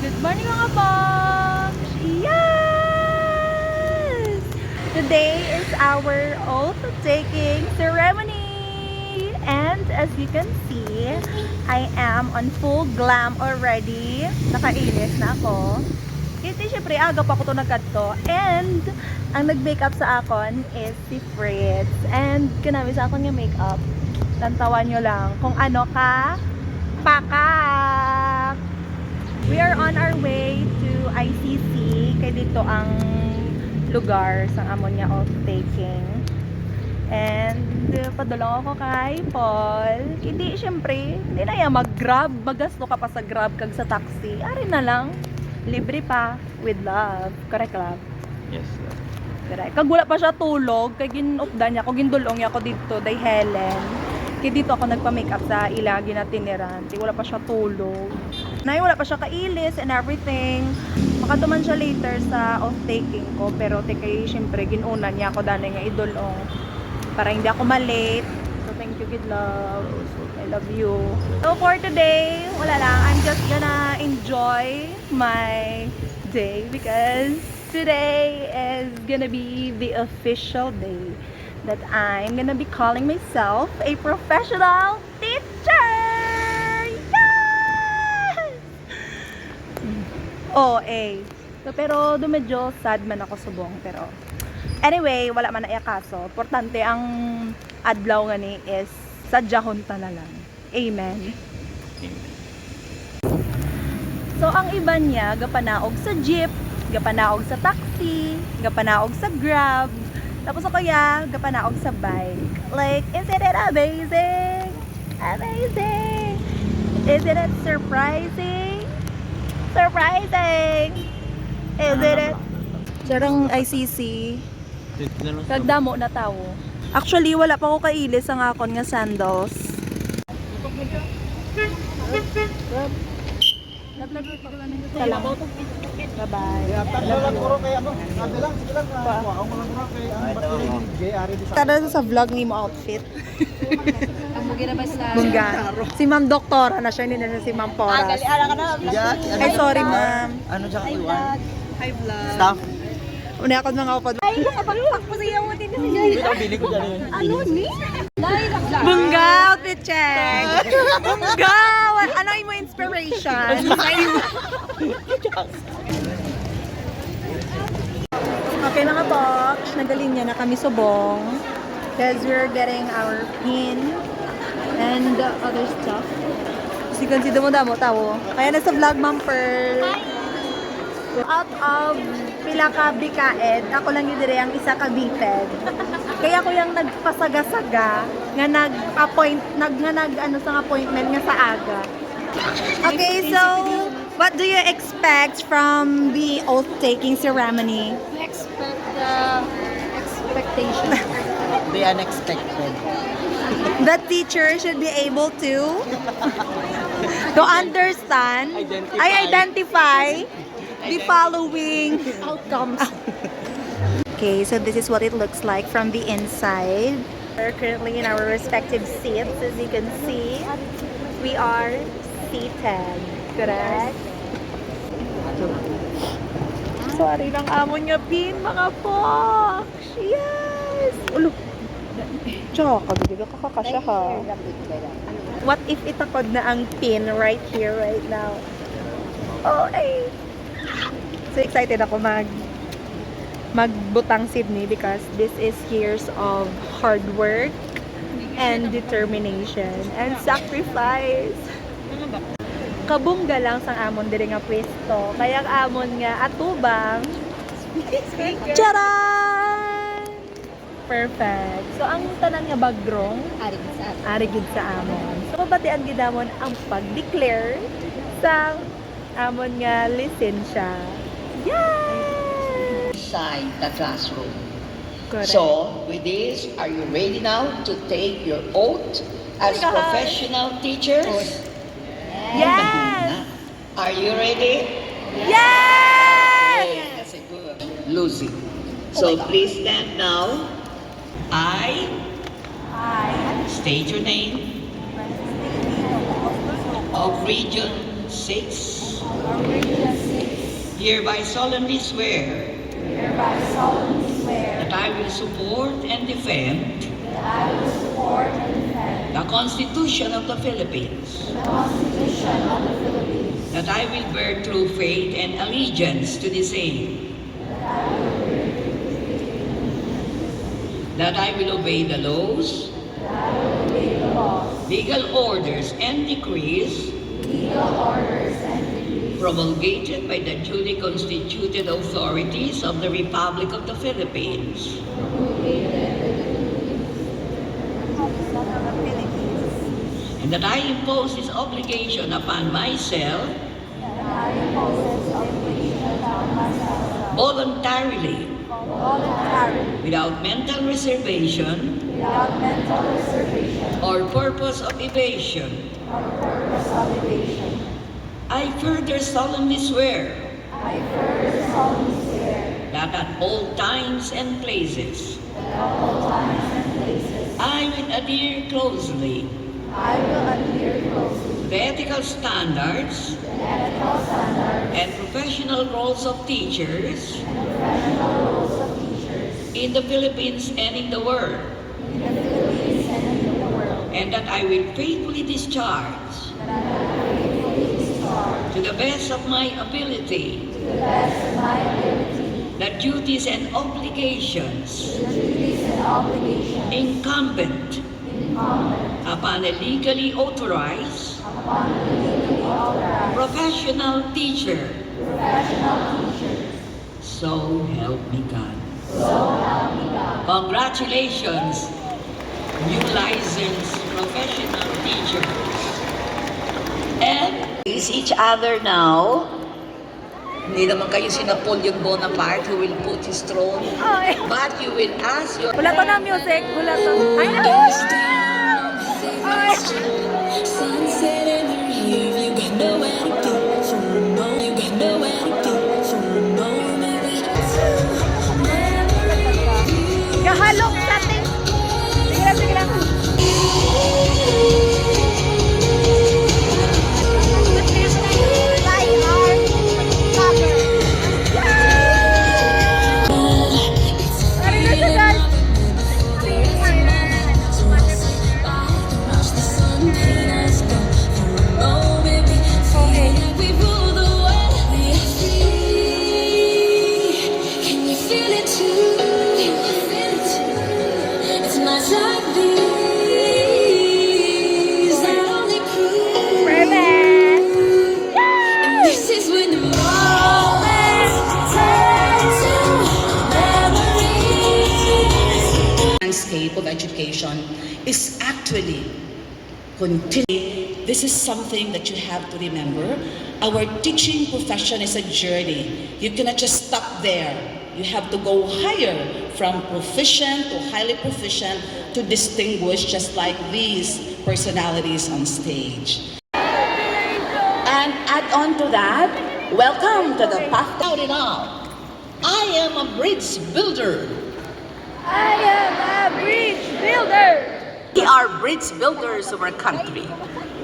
Good morning mga box! Yes! Today is our oath-taking ceremony! And as you can see, I am on full glam already. Nakainis na ako. Kasi syempre, aga pa ako ito nagkadto. And ang nag-makeup sa akon is si Fritz. And kanami sa akon yung makeup. Tantawan nyo lang kung ano ka pakak! We are on our way to ICC. Kaya dito ang lugar sa amon niya off-taking. And padulong ako kay Paul. Hindi, syempre, hindi na yan mag-grab. Magasto ka pa sa grab kag sa taxi. Ari na lang. Libre pa. With love. Correct, love? Yes, sir. Correct. Kag wala pa siya tulog. Kag ginupdan niya. Kag gindulong niya ako dito. Day Helen. Kaya dito ako nagpa-makeup sa ilagi na tiniran. Wala pa siya tulog. Wala pa siya kailis and everything. Makatuman siya later sa off-taking ko. Pero kay syempre ginunan niya ako dahil nga idulong. Para hindi ako malate. So thank you, good love. I love you. So for today, wala lang. I'm just gonna enjoy my day because today is gonna be the official day that I'm gonna be calling myself a professional teacher! Yes! So, pero medyo sad man ako subong. Pero anyway, wala man na kaso. Importante ang adlaw nga ni is sadyahon ta na lang. Amen. So ang iba niya gapanaog sa jeep, gapanaog sa taxi, gapanaog sa grab. Tapos ako gapanaog sa bike. Like, isn't it amazing? Amazing! Isn't it surprising? Surprising! Isn't it? Sarang ICC. Kagdamo na tao. Actually, wala pa ko kailis ang akon nga sandals. Salamat. Bye-bye. Tara sa vlog ni mo outfit. Bungga. Si Ma'am Doktora na siya, hindi na siya si Ma'am Poras. Ay, sorry Ma'am. Ano siya iwan? Hi vlog. Staff? Una ako mga upad. Ay, nakapagpak po sa iyo mo din kasi. Ito, bili ko dyan yun. Ano ni? Bungga, outfit check. Bungga! Ano yung mo inspiration? Okay mga box, nagalinya na kami subong because we're getting our pin and other stuff. Kasi consider mo damo tao. Kaya nasa vlog Ma'am Pearl. Out of pila ka bikaed, ako lang yun dire ang isa ka biped. Kaya ko yung nagpasaga-saga nga nag-appoint, ano sa appointment nga sa aga. Okay, so what do you expect from the oath-taking ceremony? We expect the expectation. The unexpected. The teacher should be able to understand, identify the following outcomes. Okay, so this is what it looks like from the inside. We're currently in our respective seats. As you can see, we are seated. Correct? Sorry lang amon nga pin, mga fox. Yes! Ulo. Tsaka, bigyan ka kakasya ha. What if itakod na ang pin right here, right now? Oh, ay. So excited ako magbutang Sydney because this is years of hard work and determination and sacrifice. Kabungga lang sang amon diri nga pwesto. Kaya amon nga atubang. Charan! Perfect. So ang tanan nga bagrong arigid sa amon. So pabatian gid amon ang pag-declare sa amon nga lisensya. Yay! Inside the classroom. Correct. So, with this, are you ready now to take your oath as Oh my God. professional teachers? Yes! Are you ready? Yes! Okay, that's a good. Lucy. So please stand now. I state your name. Of Region 6. hereby solemnly swear that I will support and defend the Constitution of the Philippines, that I will bear true faith and allegiance to the same, that I will obey the laws, legal orders and decrees promulgated by the duly constituted authorities of the Republic of the Philippines, and that I impose this obligation upon myself voluntarily, without mental reservation or purpose of evasion. I further solemnly swear that at all times and places I will adhere closely to the ethical standards and professional roles of teachers in the Philippines and in the world, and that I will faithfully discharge to the best of my ability the duties and obligations incumbent upon a legally authorized professional teacher. So help me God. Congratulations, new licensed professional teachers. And face each other now. Hindi naman kayo si Napoleon Bonaparte who will put his throne, but you will ask your... Wala to na music. Wala to. Ay, ay. Sunset in your hair, you got nowhere to go for a moment. You got nowhere to go for a moment. Kahalok sa atin. Sige lang, sige lang. Watch the sun paint us go for a moment. We feel like we rule the world. We are free. Can you feel it too? Can you feel it too? It's nights like these that only prove. And this is when the moments turn to memories. Landscape of education is actually continuing. This is something that you have to remember. Our teaching profession is a journey. You cannot just stop there. You have to go higher, from proficient to highly proficient to distinguished, just like these personalities on stage. And add on to that, welcome to the path. Shout it out. I am a bridge builder. I am a bridge builder. We are bridge builders of our country.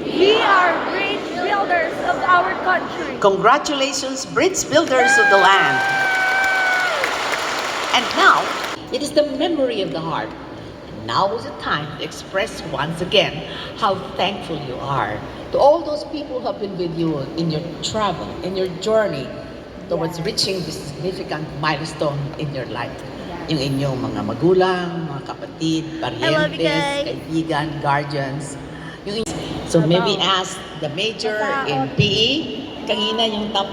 We are bridge builders of our country. Congratulations, bridge builders of the land. And now, it is the memory of the heart. And now is the time to express once again how thankful you are to all those people who have been with you in your travel, in your journey towards reaching this significant milestone in your life. Yung inyong mga magulang, mga kapatid, parientes, kaibigan, guardians. So maybe ask the major in PE, kanina yung top.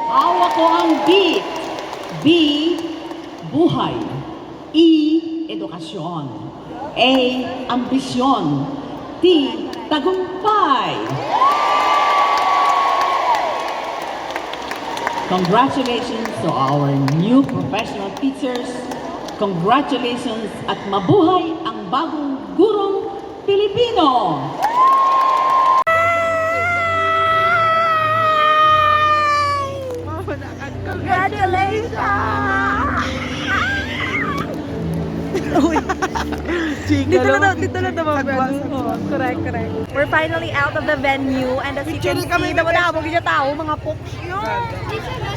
Hawak ko ang B. B, buhay. E, edukasyon. A, ambisyon. T, tagumpay. Congratulations to our new professional teachers. Congratulations at mabuhay ang bagong gurong Pilipino. Dito na correct. We're finally out of the venue and as you can see, daw na habog yung tao, mga pooks yun.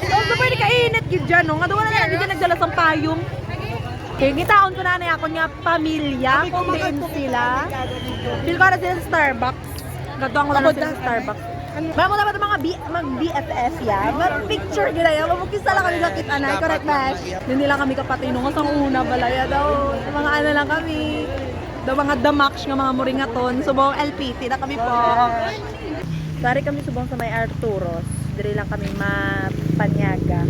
So, pwede kainit yun dyan, no? Nga daw na lang dyan nagdala sa payong. Kaya ngitaon ko na ako nga pamilya, kung din sila. Feel ko na sila sa Starbucks. Gatuang ko na sila sa Starbucks. Mara mo naman mga BFF yan. Mara picture gila yan. Mamukisa lang kami nakit anay. Correct, Bash? Hindi nila kami kapatinong. Ang una balaya daw. Mga ano lang kami. Daw mga damaksh nga mga muringaton. Subong LPT na kami po. Dari kami subong sa may Arturos. Dari lang kami mapanyaga.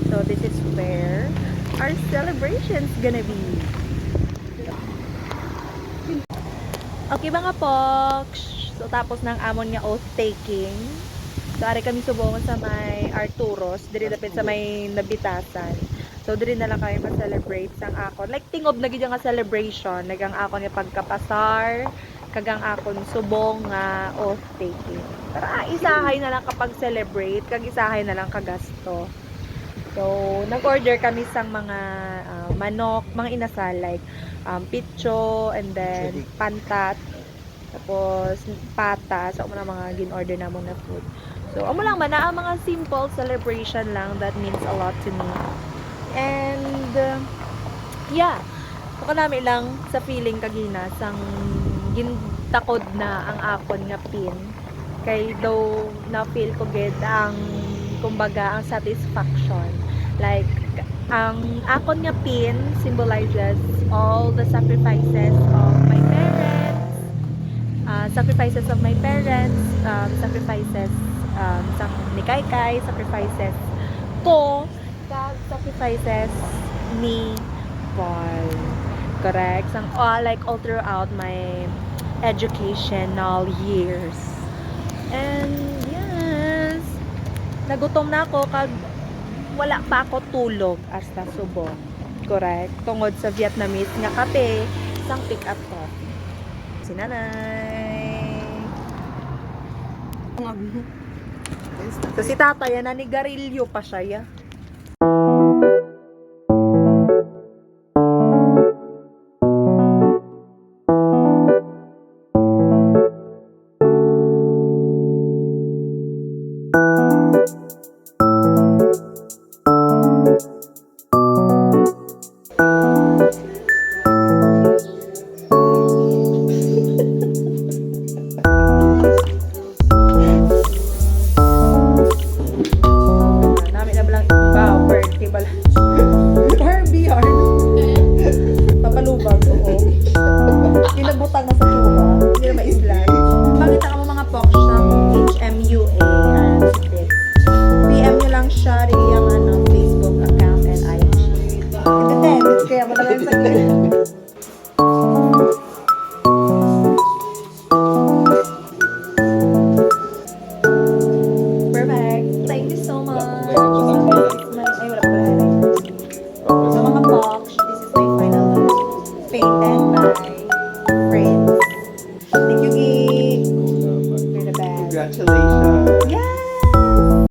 So this is where our celebration's gonna be. Okay mga poks. So, tapos ng amon nga oath-taking. So, ari kami subongan sa may Arturos. Diri dapit sa may Nabitasan. So, diri na lang kami ma-celebrate sang akon. Like, tingob na gid nga celebration. Nagang akon nga pagkapasar. Kagang akon subong nga oath-taking. Tara, isahay na lang kapag celebrate. Kag isahay na lang kagasto. So, nag-order kami sang mga manok, mga inasal. Like, pitcho, and then pantat. Tapos, pata. So, na mga gin-order na mong na food. So, amo lang man na ang mga simple celebration lang that means a lot to me. And, yeah. So, kanami lang sa feeling kagina sang gintakod na ang akon nga pin. Kay daw na-feel ko gid ang kumbaga, ang satisfaction. Like, ang akon nga pin symbolizes all the sacrifices of my parents, sacrifices ni Kaikai, sacrifices ko, sacrifices ni Paul. Correct? Like all throughout my educational years. And yes, nagutom na ako kag wala pa ako tulog hasta subong. Correct? Tungod sa Vietnamese nga kape sang pick up coffee. Si nanay. So si tatay na ni garilyo pa siya ya. Kinabutang na sa tuwa. Hindi na maislan. Pakita ka mo mga poks sa HMUA and this. PM nyo lang siya rin yung Facebook account and IG. Hindi text. Kaya mo lang sa perfect. Thank you so much. Ay, wala pa rin. So mga poks, this is my final look. Painted by friends. Thank you, Gee. You're the best. Congratulations. Yes!